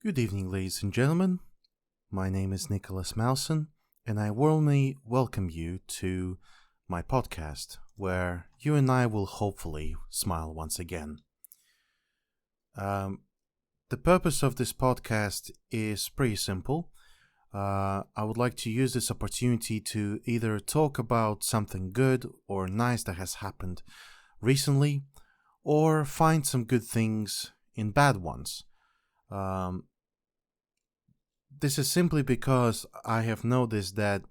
Good evening, ladies and gentlemen. My name is Nicholas Malson, and I warmly welcome you to my podcast, where you and I will hopefully smile once again. Um, the purpose of this podcast is pretty simple. I would like to use this opportunity to either talk about something good or nice that has happened recently, or find some good things in bad ones. Um, this is simply because I have noticed that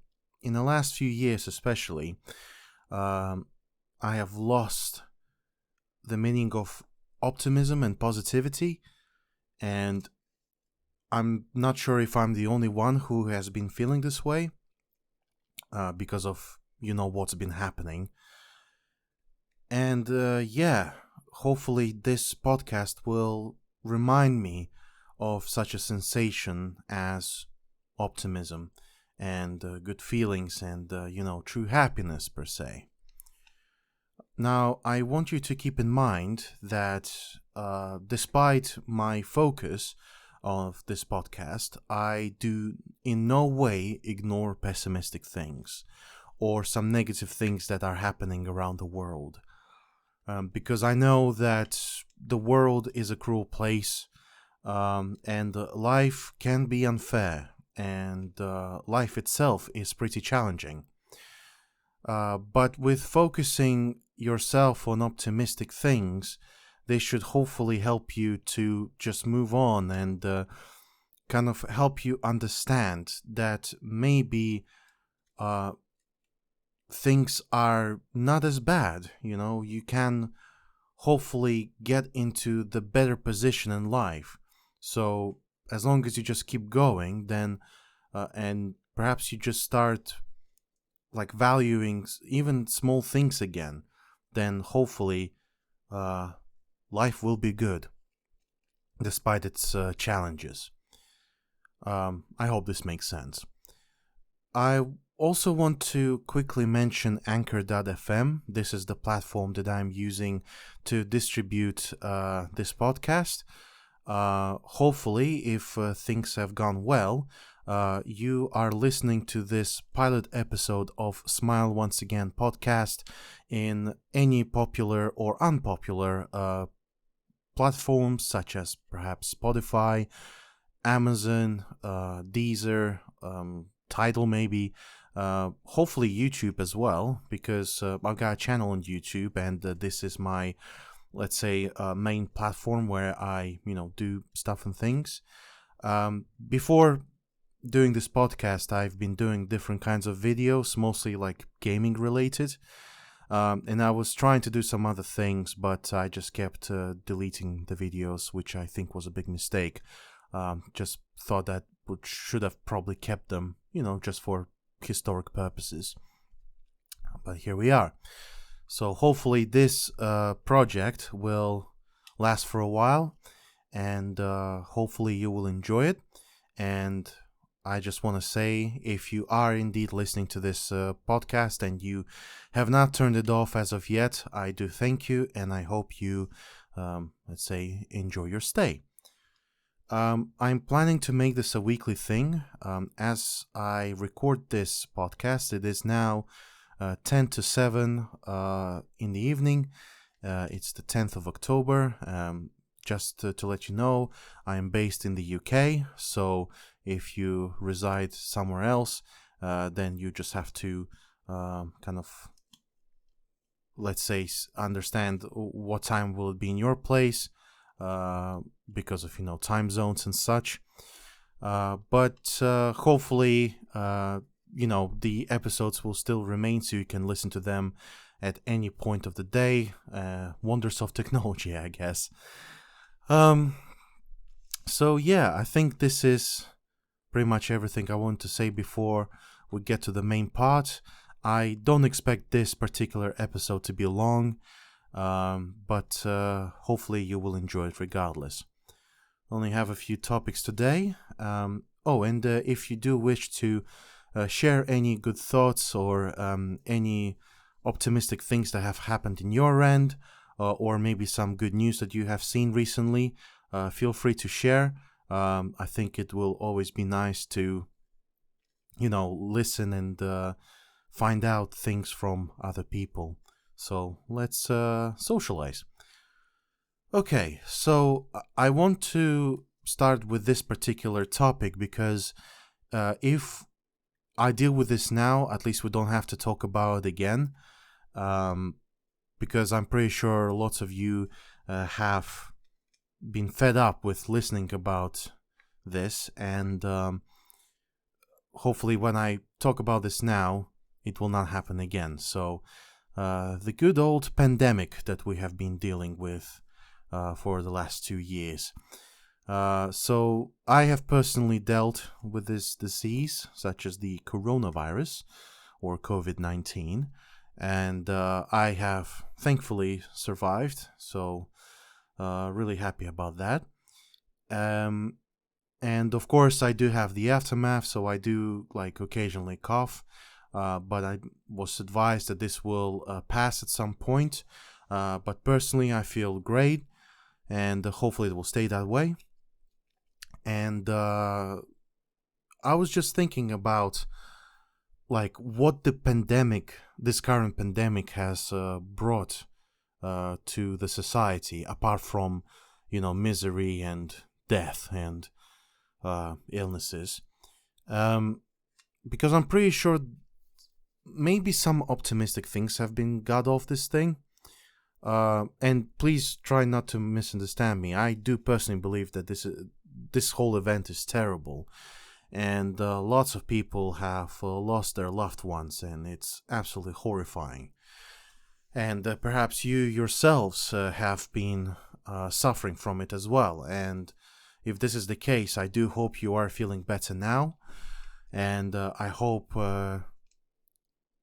in the last few years, especially, um, I have lost the meaning of optimism and positivity, and I'm not sure if I'm the only one who has been feeling this way because of what's been happening. And hopefully this podcast will remind me of such a sensation as optimism and good feelings and true happiness per se. Now, I want you to keep in mind that despite my focus of this podcast, I do in no way ignore pessimistic things or some negative things that are happening around the world. Because I know that the world is a cruel place, and life can be unfair, and life itself is pretty challenging. But with focusing yourself on optimistic things, they should hopefully help you to just move on and kind of help you understand that maybe things are not as bad. You can hopefully get into the better position in life. So as long as you just keep going, then and perhaps you just start like valuing even small things again, then hopefully life will be good despite its challenges. I hope this makes sense. I also want to quickly mention Anchor.fm. This is the platform that I'm using to distribute this podcast. Hopefully, if things have gone well, you are listening to this pilot episode of Smile Once Again podcast in any popular or unpopular platforms such as perhaps Spotify, Amazon, Deezer, Tidal maybe, hopefully YouTube as well, because I've got a channel on YouTube, and this is my, let's say, main platform where I, do stuff and things. Before doing this podcast, I've been doing different kinds of videos, mostly like gaming related. And I was trying to do some other things, but I just kept deleting the videos, which I think was a big mistake. Just thought that should have probably kept them, just for historic purposes. But here we are. So hopefully this project will last for a while, and hopefully you will enjoy it. And I just want to say, if you are indeed listening to this podcast and you have not turned it off as of yet, I do thank you, and I hope you, let's say, enjoy your stay. I'm planning to make this a weekly thing. As I record this podcast, it is now 10 to 7 in the evening. It's the 10th of October. Just to let you know, I am based in the UK, so if you reside somewhere else, then you just have to kind of, let's say, understand what time will it be in your place, because of time zones and such. But hopefully the episodes will still remain, so you can listen to them at any point of the day. Wonders of technology, I guess. So yeah, I think this is pretty much everything I want to say before we get to the main part. I don't expect this particular episode to be long, but hopefully you will enjoy it regardless. Only have a few topics today. And if you do wish to share any good thoughts or any optimistic things that have happened in your end, or maybe some good news that you have seen recently, feel free to share. I think it will always be nice to, listen and find out things from other people. So let's socialize. Okay, so I want to start with this particular topic because if I deal with this now, at least we don't have to talk about it again. Um, because I'm pretty sure lots of you have been fed up with listening about this, and hopefully, when I talk about this now, it will not happen again. So, the good old pandemic that we have been dealing with for the last 2 years. So, I have personally dealt with this disease, such as the coronavirus or COVID-19, and I have thankfully survived. So, really happy about that. Um, and of course, I do have the aftermath, so I do like occasionally cough. But I was advised that this will pass at some point. But personally, I feel great, and hopefully it will stay that way. And I was just thinking about like what this current pandemic has brought to the society, apart from, misery and death and illnesses. Because I'm pretty sure maybe some optimistic things have been got off this thing. And please try not to misunderstand me. I do personally believe that this whole event is terrible, and lots of people have lost their loved ones, and it's absolutely horrifying. And perhaps you yourselves have been suffering from it as well. And if this is the case, I do hope you are feeling better now, and I hope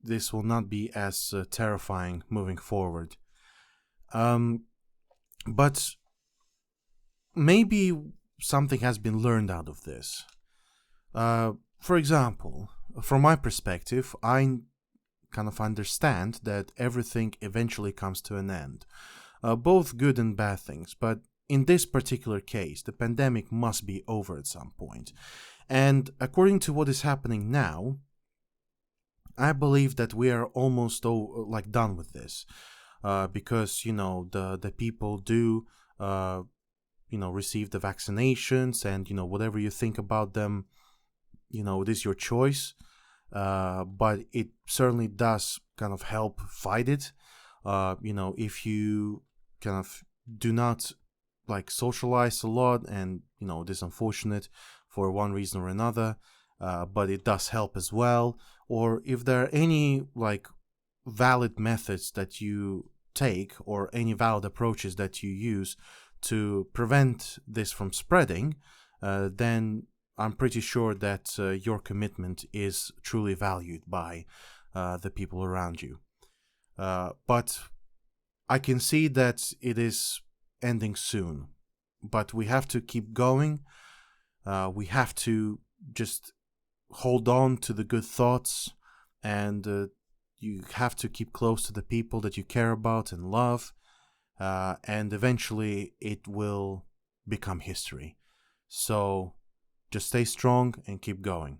this will not be as terrifying moving forward. But maybe something has been learned out of this. For example, from my perspective, I kind of understand that everything eventually comes to an end. Both good and bad things, but in this particular case, the pandemic must be over at some point. And according to what is happening now, I believe that we are almost done with this. Because, the people do, receive the vaccinations, and, whatever you think about them, it is your choice. But it certainly does kind of help fight it. If you kind of do not like socialize a lot, and it is unfortunate for one reason or another, but it does help as well. Or if there are any like valid methods that you take, or any valid approaches that you use to prevent this from spreading, then I'm pretty sure that your commitment is truly valued by the people around you. But I can see that it is ending soon. But we have to keep going. We have to just hold on to the good thoughts, and you have to keep close to the people that you care about and love, and eventually it will become history. So just stay strong and keep going.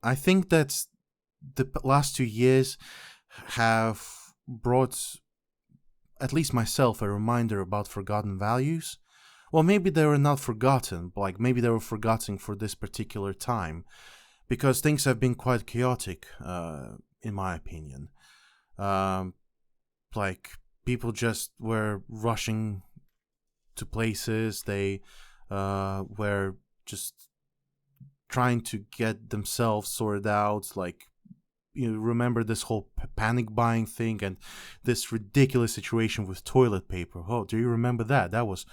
I think that the last 2 years have brought, at least myself, a reminder about forgotten values. Well, maybe they were not forgotten, but like maybe they were forgotten for this particular time, because things have been quite chaotic, in my opinion. Like people just were rushing to places. They were just trying to get themselves sorted out. Like, remember this whole panic buying thing and this ridiculous situation with toilet paper. Oh, do you remember that? That was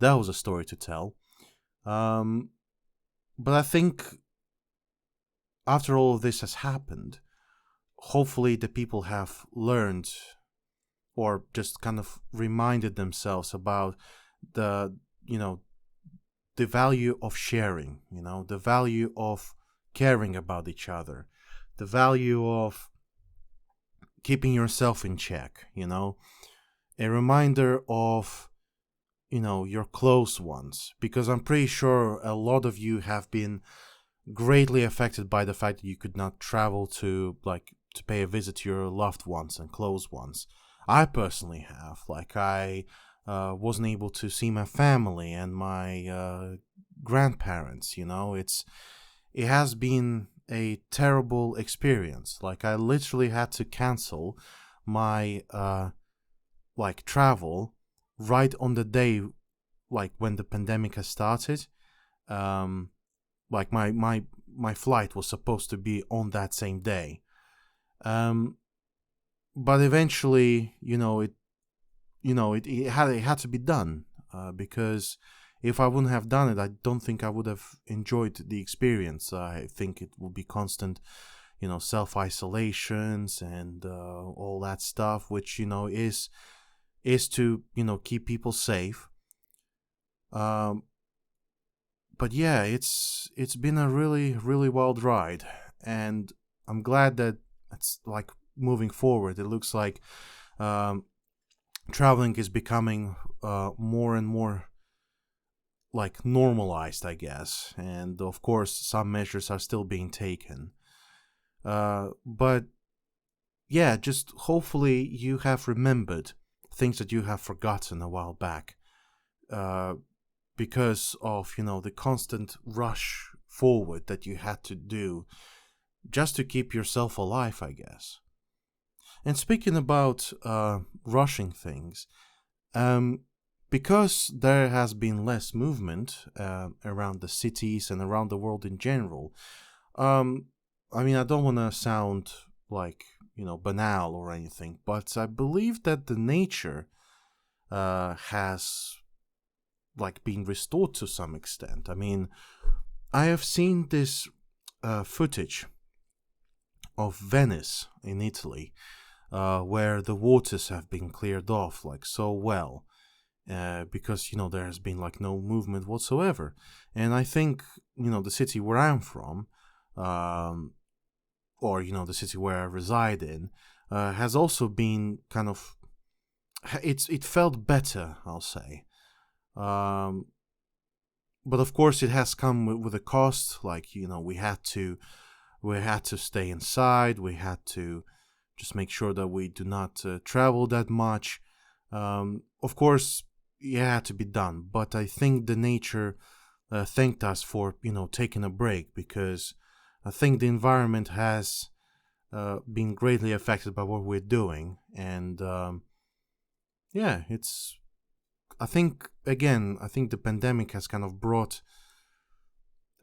a story to tell. But I think after all of this has happened, hopefully the people have learned, or just kind of reminded themselves about the value of sharing, the value of caring about each other, the value of keeping yourself in check, a reminder of your close ones, because I'm pretty sure a lot of you have been greatly affected by the fact that you could not travel to pay a visit to your loved ones and close ones. I personally have. Like, I wasn't able to see my family and my grandparents. It has been a terrible experience. Like, I literally had to cancel my travel right on the day, like, when the pandemic has started. Like, my flight was supposed to be on that same day. But eventually, it had to be done, because if I wouldn't have done it, I don't think I would have enjoyed the experience. I think it will be constant, self-isolations and all that stuff, which, is to, keep people safe. But yeah, it's been a really, really wild ride, and I'm glad that it's like moving forward. It looks like traveling is becoming more and more like normalized, I guess. And of course, some measures are still being taken. But yeah, just hopefully you have remembered things that you have forgotten a while back, because of the constant rush forward that you had to do just to keep yourself alive, I guess. And speaking about rushing things, because there has been less movement around the cities and around the world in general, I mean, I don't want to sound like, banal or anything, but I believe that the nature has like been restored to some extent. I mean, I have seen this footage of Venice in Italy, where the waters have been cleared off like so well, because there has been like no movement whatsoever. And I think the city where I'm from, or the city where I reside in, has also been kind of, it felt better, I'll say. But of course, it has come with a cost. Like, we had to stay inside. We had to just make sure that we do not travel that much. Of course, it had to be done. But I think the nature thanked us for taking a break, because I think the environment has been greatly affected by what we're doing. And yeah, I think the pandemic has kind of brought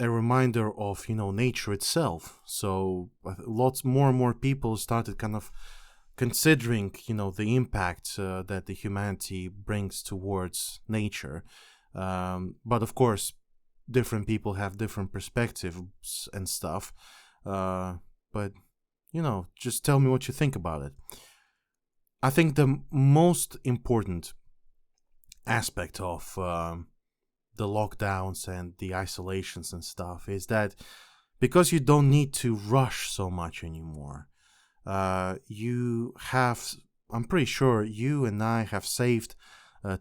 a reminder of nature itself. So lots more and more people started kind of considering the impact that the humanity brings towards nature. But of course, different people have different perspectives and stuff. But just tell me what you think about it. I think the most important aspect of the lockdowns and the isolations and stuff is that because you don't need to rush so much anymore, I'm pretty sure you and I have saved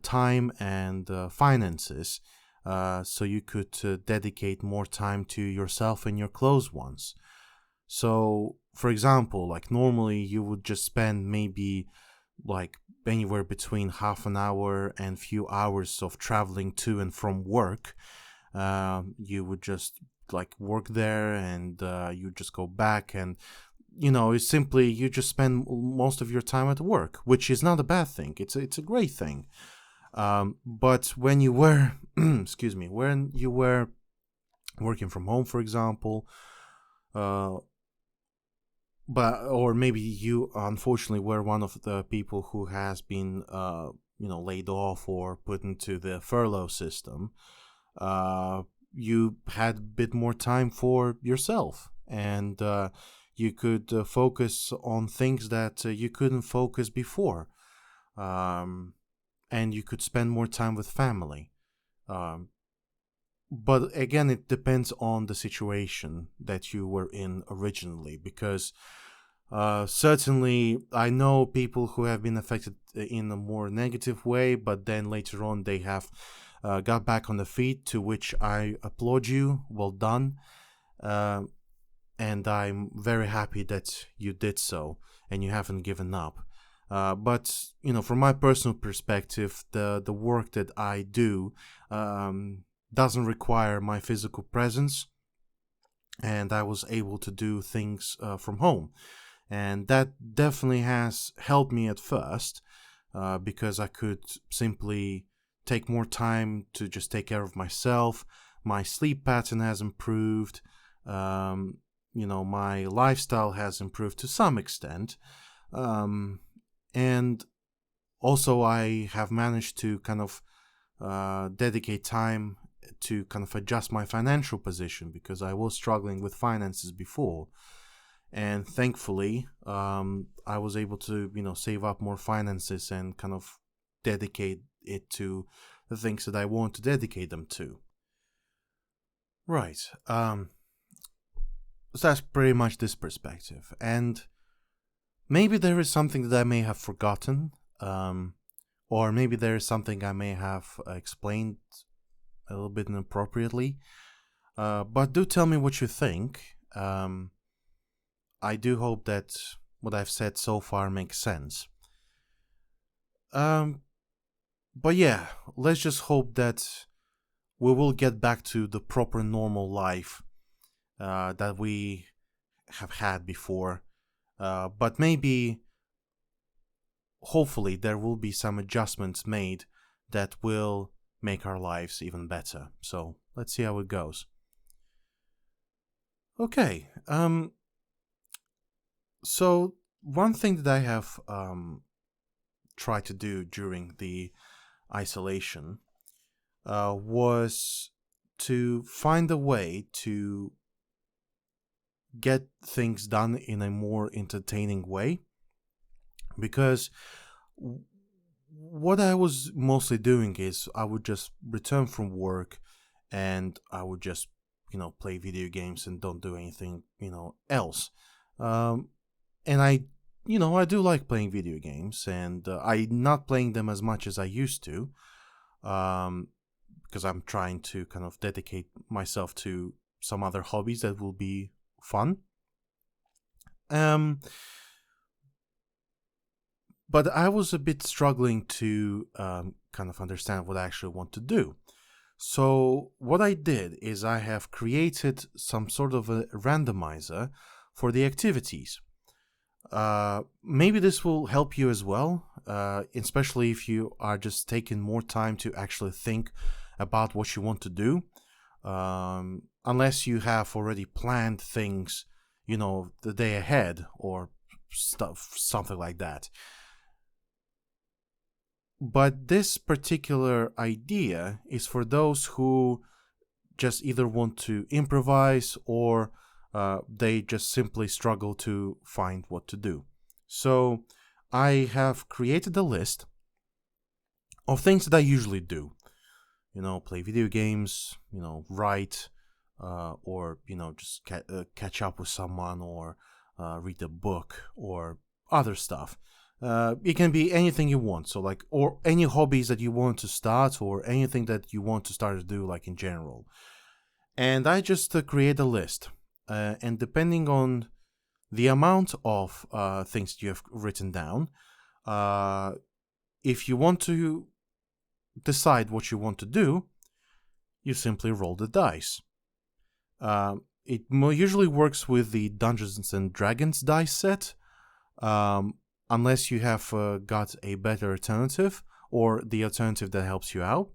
time and finances, so you could dedicate more time to yourself and your close ones. So, for example, like normally you would just spend maybe like anywhere between half an hour and few hours of traveling to and from work. You would just like work there, and you just go back, and it's simply you just spend most of your time at work, which is not a bad thing. It's a great thing. But when you were excuse me, when you were working from home, for example, or maybe you unfortunately were one of the people who has been laid off or put into the furlough system, you had a bit more time for yourself, and you could focus on things that you couldn't focus before, and you could spend more time with family. But again, it depends on the situation that you were in originally, because Certainly, I know people who have been affected in a more negative way, but then later on they have got back on the feet, to which I applaud you. Well done. Uh, and I'm very happy that you did so and you haven't given up. But from my personal perspective, the work that I do doesn't require my physical presence, and I was able to do things from home, and that definitely has helped me at first, because I could simply take more time to just take care of myself. My sleep pattern has improved. My lifestyle has improved to some extent. And also, I have managed to kind of dedicate time to kind of adjust my financial position, because I was struggling with finances before. And thankfully, I was able to, save up more finances and kind of dedicate it to the things that I want to dedicate them to. Right. So that's pretty much this perspective. And maybe there is something that I may have forgotten, or maybe there is something I may have explained a little bit inappropriately. But do tell me what you think. I do hope that what I've said so far makes sense. But yeah, let's just hope that we will get back to the proper normal life that we have had before. But maybe, hopefully, there will be some adjustments made that will make our lives even better. So let's see how it goes. Okay. So one thing that I have tried to do during the isolation was to find a way to get things done in a more entertaining way, because what I was mostly doing is I would just return from work and I would just play video games and don't do anything else. And I do like playing video games, and I'm not playing them as much as I used to, because I'm trying to kind of dedicate myself to some other hobbies that will be fun. But I was a bit struggling to kind of understand what I actually want to do. So what I did is I have created some sort of a randomizer for the activities. Maybe this will help you as well, especially if you are just taking more time to actually think about what you want to do. Unless you have already planned things, the day ahead or something like that. But this particular idea is for those who just either want to improvise or they just simply struggle to find what to do. So I have created a list of things that I usually do. Play video games, write, or, just catch up with someone, or read a book, or other stuff. It can be anything you want. So or any hobbies that you want to start, or anything that you want to start to do, in general. And I just create a list. And depending on the amount of things you have written down, if you want to decide what you want to do, you simply roll the dice. It usually works with the Dungeons and Dragons dice set, unless you have got a better alternative, or the alternative that helps you out.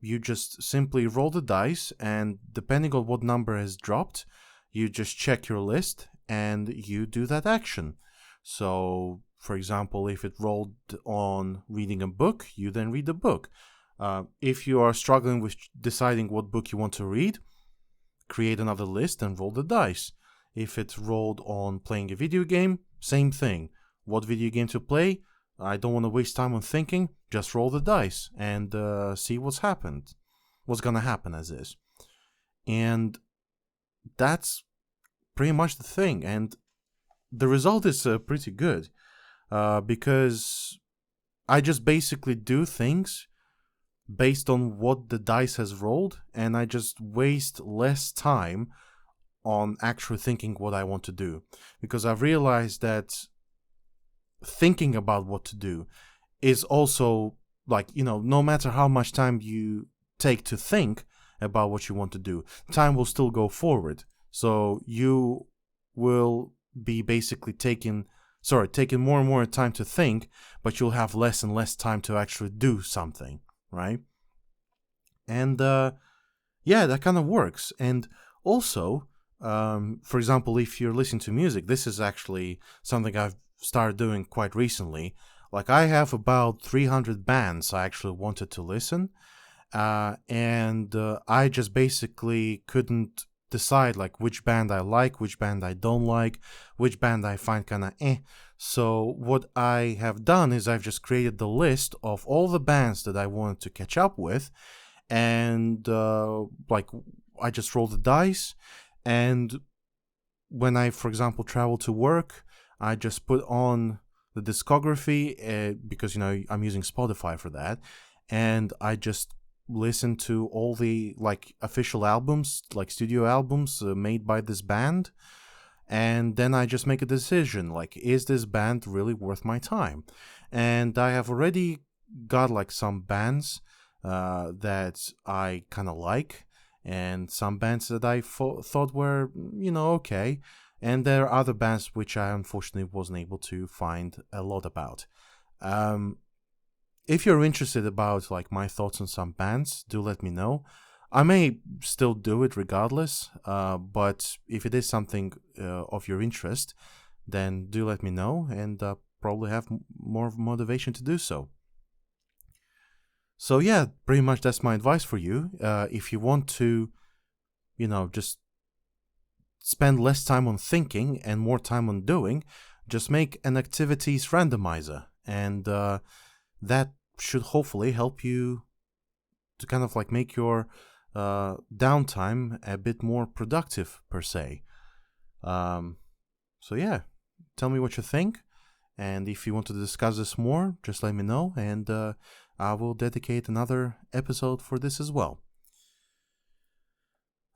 You just simply roll the dice, and depending on what number is dropped, you just check your list and you do that action. So, for example, if it rolled on reading a book, you then read the book. If you are struggling with deciding what book you want to read, create another list and roll the dice. If it rolled on playing a video game, same thing. What video game to play? I don't want to waste time on thinking. Just roll the dice and see what's gonna happen as is. And that's pretty much the thing. And the result is pretty good because I just basically do things based on what the dice has rolled, and I just waste less time on actually thinking what I want to do. Because I've realized that thinking about what to do is also like, no matter how much time you take to think about what you want to do, time will still go forward. So you will be basically taking more and more time to think, but you'll have less and less time to actually do something, right? And yeah, that kind of works. And also, for example, if you're listening to music, this is actually something I've started doing quite recently. Like, I have about 300 bands I actually wanted to listen, and I just basically couldn't decide like which band I like, which band I don't like, which band I find kind of eh. So what I have done is I've just created the list of all the bands that I wanted to catch up with, and like I just roll the dice, and when I, for example, travel to work, I just put on the discography because I'm using Spotify for that, and I just listen to all the like official albums, like studio albums made by this band, and then I just make a decision like, is this band really worth my time? And I have already got like some bands that I kind of like, and some bands that I thought were, okay. And there are other bands which I unfortunately wasn't able to find a lot about. If you're interested about like my thoughts on some bands, do let me know. I may still do it regardless, but if it is something of your interest, then do let me know, and probably have more motivation to do so. So yeah, pretty much that's my advice for you. If you want to, just spend less time on thinking and more time on doing, just make an activities randomizer, and that should hopefully help you to kind of like make your downtime a bit more productive per se. So yeah, tell me what you think, and if you want to discuss this more, just let me know, and I will dedicate another episode for this as well.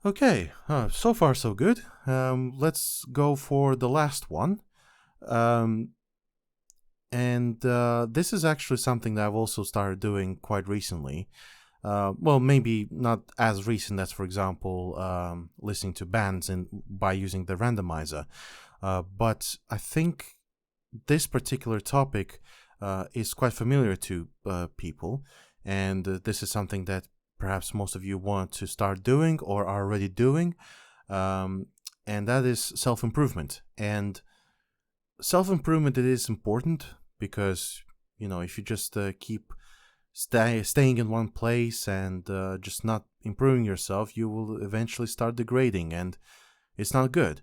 Okay, so far so good. Let's go for the last one. And this is actually something that I've also started doing quite recently. Well, maybe not as recent as, for example, listening to bands by using the randomizer. But I think this particular topic is quite familiar to people, and this is something that perhaps most of you want to start doing or are already doing, and that is self-improvement. And self-improvement, it is important because, if you just keep staying in one place and just not improving yourself, you will eventually start degrading, and it's not good.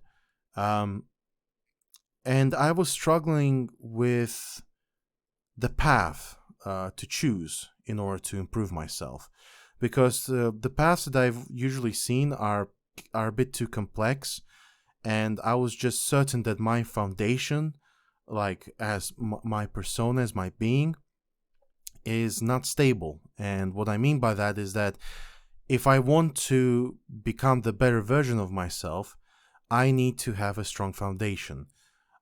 And I was struggling with the path to choose in order to improve myself, because the paths that I've usually seen are a bit too complex, and I was just certain that my foundation, like as my persona, as my being, is not stable. And what I mean by that is that if I want to become the better version of myself, I need to have a strong foundation.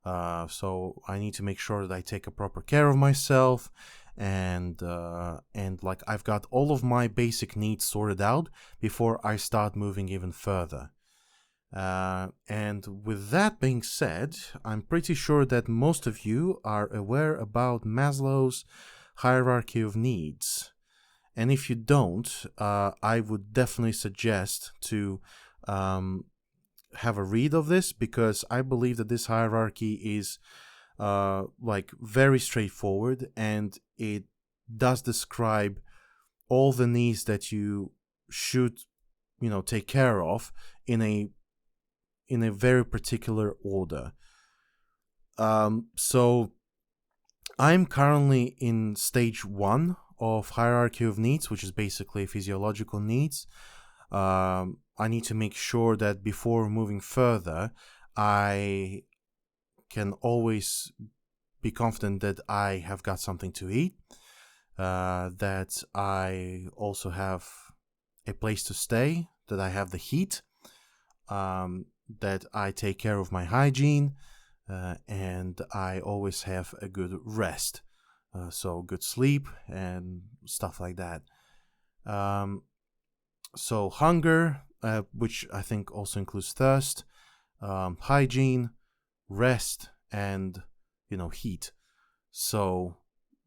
So I need to make sure that I take a proper care of myself, and like I've got all of my basic needs sorted out before I start moving even further. And with that being said, I'm pretty sure that most of you are aware about Maslow's hierarchy of needs. And if you don't, I would definitely suggest to have a read of this, because I believe that this hierarchy is like very straightforward, and it does describe all the needs that you should take care of in a very particular order. So I'm currently in stage 1 of hierarchy of needs, which is basically physiological needs. I need to make sure that before moving further, I can always be confident that I have got something to eat, that I also have a place to stay, that I have the heat, that I take care of my hygiene, and I always have a good rest. So good sleep and stuff like that. So hunger, which I think also includes thirst, hygiene, rest, and heat. So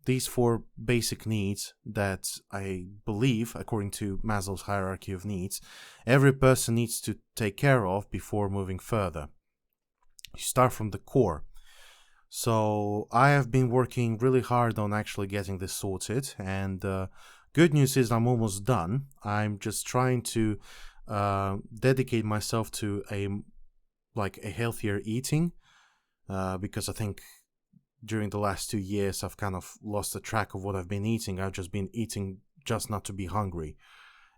these four basic needs that I believe, according to Maslow's hierarchy of needs, every person needs to take care of before moving further. You start from the core. So I have been working really hard on actually getting this sorted, and good news is I'm almost done. I'm just trying to dedicate myself to a healthier eating, because I think during the last 2 years I've kind of lost the track of what I've been eating. I've just been eating just not to be hungry,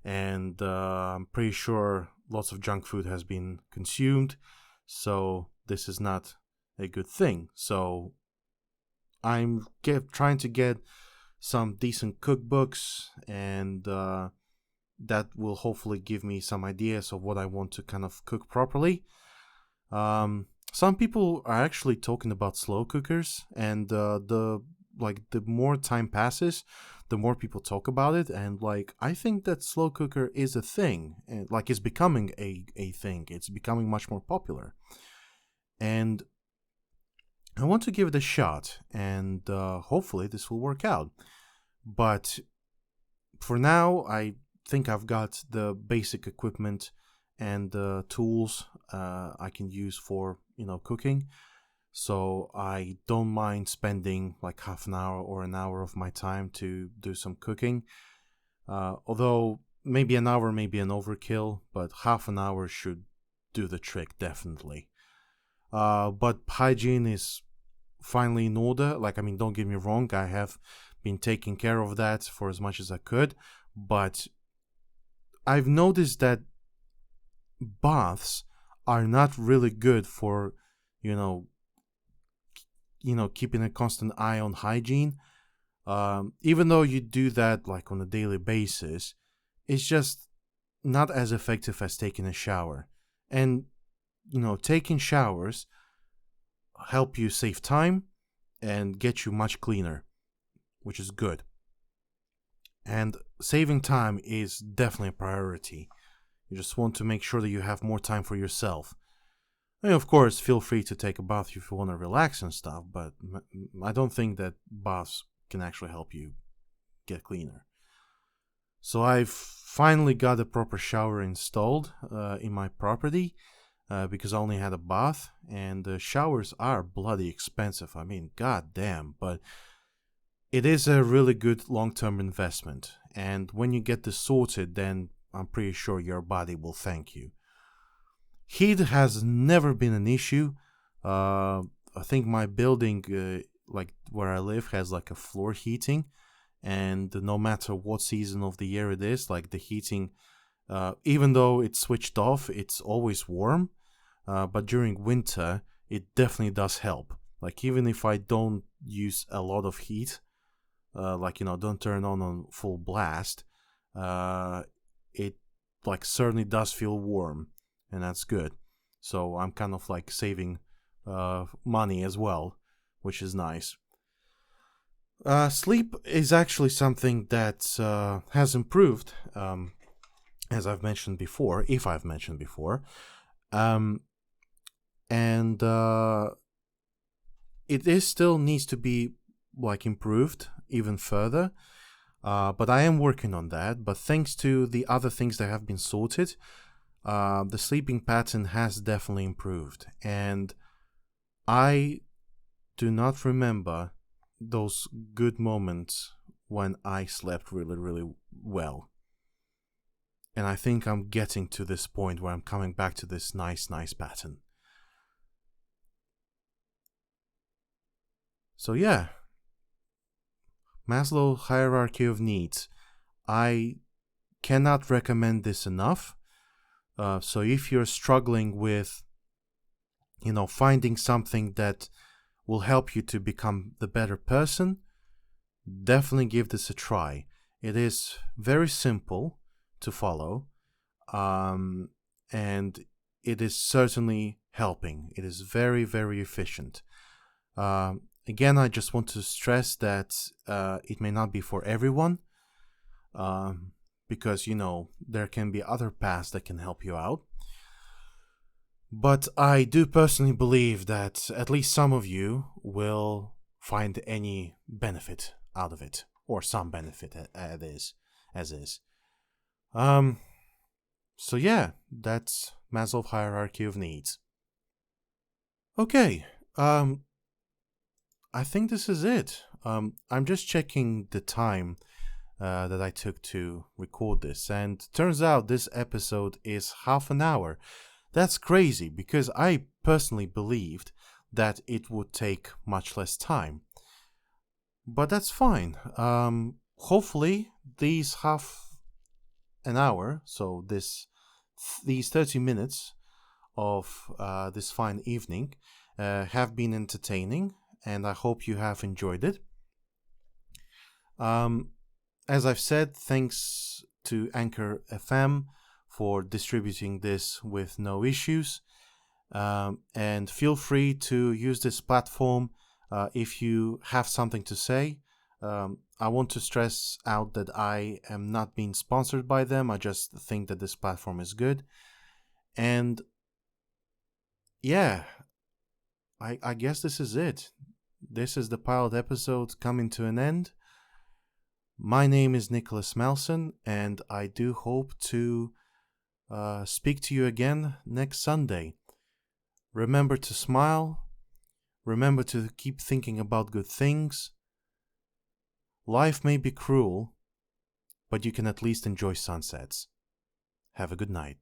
and I'm pretty sure lots of junk food has been consumed, so this is not a good thing. So I'm trying to get some decent cookbooks, and that will hopefully give me some ideas of what I want to kind of cook properly. Some people are actually talking about slow cookers, and the more time passes, the more people talk about it, and I think that slow cooker is a thing, and it's becoming a thing. It's becoming much more popular, and I want to give it a shot, and hopefully this will work out. But for now, I think I've got the basic equipment and tools I can use for cooking, so I don't mind spending half an hour or an hour of my time to do some cooking. Although maybe an hour may be an overkill, but half an hour should do the trick, definitely. But hygiene is finally in order. Don't get me wrong, I have been taking care of that for as much as I could, but I've noticed that baths are not really good for, keeping a constant eye on hygiene. Even though you do that on a daily basis, it's just not as effective as taking a shower. And taking showers help you save time and get you much cleaner, which is good. And saving time is definitely a priority. You just want to make sure that you have more time for yourself. And of course, feel free to take a bath if you want to relax and stuff, but I don't think that baths can actually help you get cleaner. So I've finally got a proper shower installed in my property, because I only had a bath, and showers are bloody expensive. Goddamn, but it is a really good long-term investment, and when you get this sorted, then I'm pretty sure your body will thank you. Heat has never been an issue. I think my building, where I live, has a floor heating, and no matter what season of the year it is, the heating, even though it's switched off, it's always warm. But during winter, it definitely does help. Even if I don't use a lot of heat, don't turn on full blast, it certainly does feel warm, and that's good. So I'm kind of saving money as well, which is nice. Sleep is actually something that has improved, as I've mentioned before, if I've mentioned before. And it still needs to be improved even further, but I am working on that. But thanks to the other things that have been sorted, the sleeping pattern has definitely improved, and I do not remember those good moments when I slept really, really well. And I think I'm getting to this point where I'm coming back to this nice pattern. So yeah, Maslow hierarchy of needs. I cannot recommend this enough. So if you're struggling with finding something that will help you to become the better person, definitely give this a try. It is very simple to follow, and it is certainly helping. It is very, very efficient. Again, I just want to stress that it may not be for everyone, because, there can be other paths that can help you out. But I do personally believe that at least some of you will find any benefit out of it, or some benefit as is. So yeah, that's Maslow hierarchy of needs. Okay, I think this is it. I'm just checking the time that I took to record this, and turns out this episode is half an hour. That's crazy, because I personally believed that it would take much less time. But that's fine. Hopefully, these half an hour, so these 30 minutes of this fine evening have been entertaining, and I hope you have enjoyed it. As I've said, thanks to Anchor FM for distributing this with no issues. And feel free to use this platform if you have something to say. I want to stress out that I am not being sponsored by them. I just think that this platform is good. And yeah, I guess this is it. This is the pilot episode coming to an end. My name is Nicholas Malson, and I do hope to speak to you again next Sunday. Remember to smile. Remember to keep thinking about good things. Life may be cruel, but you can at least enjoy sunsets. Have a good night.